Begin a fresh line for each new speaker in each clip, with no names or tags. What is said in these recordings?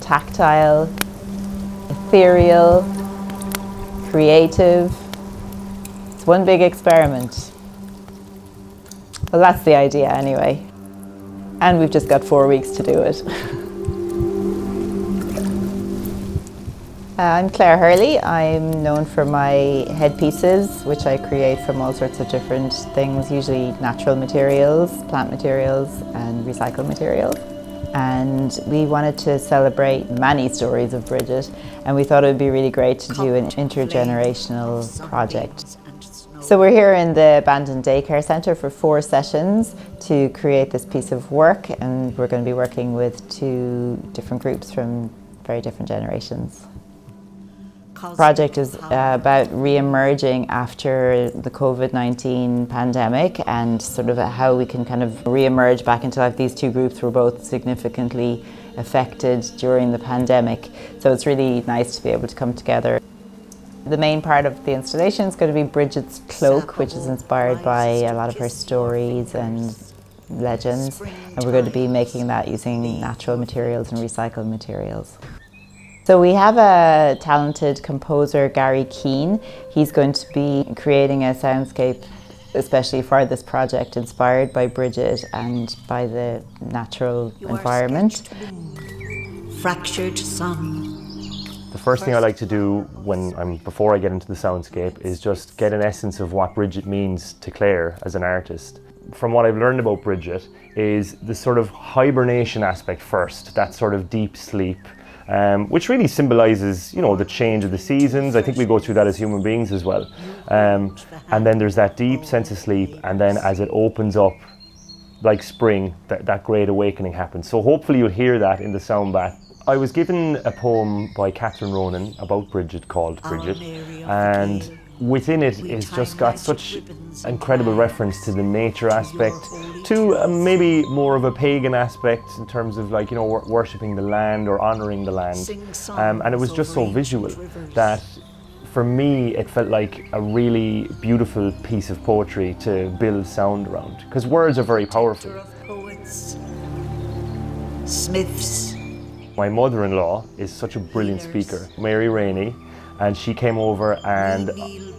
tactile, ethereal, creative. It's one big experiment. Well, that's the idea anyway. And we've just got 4 weeks to do it. I'm Claire Hurley. I'm known for my headpieces, which I create from all sorts of different things, usually natural materials, plant materials, and recycled materials. And we wanted to celebrate many stories of Brigid, and we thought it would be really great to do an intergenerational project. So we're here in the Abandoned Daycare Centre for 4 sessions to create this piece of work, and we're going to be working with 2 different groups from very different generations. The project is about re-emerging after the COVID-19 pandemic and sort of how we can kind of re-emerge back into life. These 2 groups were both significantly affected during the pandemic, so it's really nice to be able to come together. The main part of the installation is going to be Brigid'S Cloak, which is inspired by a lot of her stories and legends, and we're going to be making that using natural materials and recycled materials. So we have a talented composer, Gary Keane. He's going to be creating a soundscape especially for this project, inspired by Brigid and by the natural environment.
Fractured sun.
The first thing I like to do before I get into the soundscape is just get an essence of what Brigid means to Claire as an artist. From what I've learned about Brigid is the sort of hibernation aspect first, that sort of deep sleep, which really symbolises, the change of the seasons. I think we go through that as human beings as well. And then there's that deep sense of sleep, and then as it opens up, like spring, that great awakening happens. So hopefully you'll hear that in the sound bath. I was given a poem by Matron Ronan about Brigid called Brigid, and within it, it's just got such incredible reference to the nature aspect, to maybe more of a pagan aspect in terms of worshipping the land or honouring the land. And it was just so visual that for me it felt like a really beautiful piece of poetry to build sound around, because words are very powerful.
Smiths.
My mother-in-law is such a brilliant speaker, Mary Rainey, and she came over, and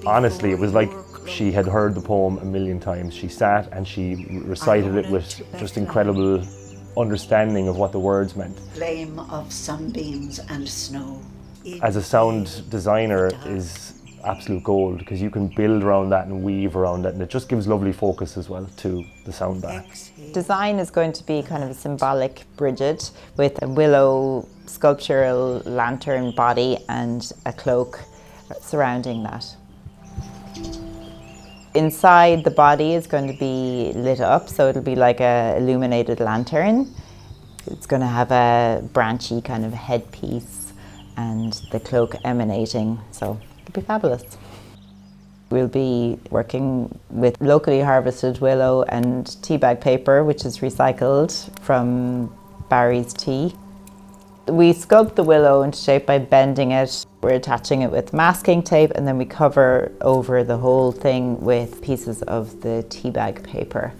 honestly it was like she had heard the poem a million times. She sat and she recited it with just incredible understanding of what the words meant.
Flame of sunbeams and snow.
As a sound designer is absolute gold, because you can build around that and weave around it, and it just gives lovely focus as well to the sound bath.
Design is going to be kind of a symbolic Brigid with a willow sculptural lantern body and a cloak surrounding that. Inside the body is going to be lit up, so it'll be like a illuminated lantern. It's going to have a branchy kind of headpiece and the cloak emanating, so it'll be fabulous. We'll be working with locally harvested willow and teabag paper, which is recycled from Barry's tea. We sculpt the willow into shape by bending it. We're attaching it with masking tape, and then we cover over the whole thing with pieces of the teabag paper.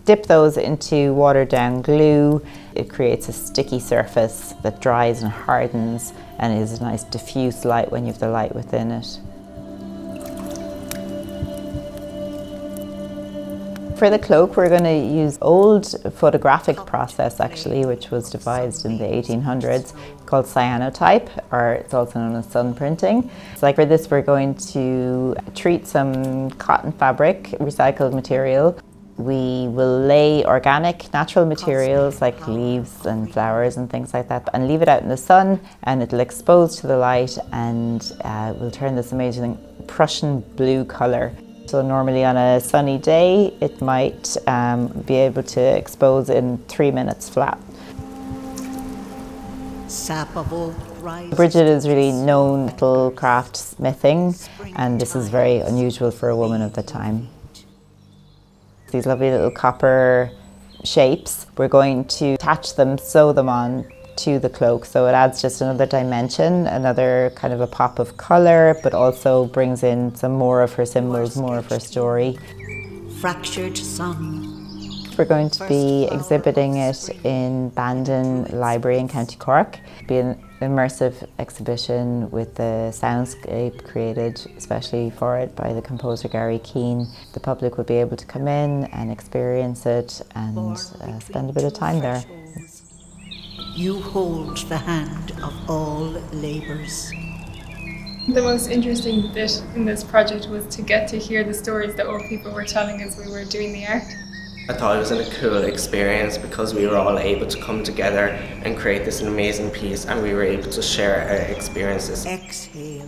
Dip those into watered down glue. It creates a sticky surface that dries and hardens and is a nice diffuse light when you have the light within it. For the cloak, we're going to use old photographic process actually, which was devised in the 1800s, called cyanotype, or it's also known as sun printing. So like for this, we're going to treat some cotton fabric, recycled material. We will lay organic, natural materials like leaves and flowers and things like that, and leave it out in the sun, and it'll expose to the light, and we'll turn this amazing Prussian blue colour. So normally on a sunny day, it might be able to expose in 3 minutes flat. Brigid is really known metal craft smithing, and this is very unusual for a woman of the time. These lovely little copper shapes, we're going to attach them, sew them on to the cloak, so it adds just another dimension, another kind of a pop of colour, but also brings in some more of her symbols, more of her story.
Fractured sun.
We're going to be exhibiting it in Bandon Library in County Cork. It'll be an immersive exhibition with the soundscape created especially for it by the composer Gary Keane. The public will be able to come in and experience it and spend a bit of time there.
You hold the hand of all labours.
The most interesting bit in this project was to get to hear the stories that old people were telling as we were doing the art.
I thought it was a cool experience because we were all able to come together and create this amazing piece, and we were able to share our experiences.
Exhale.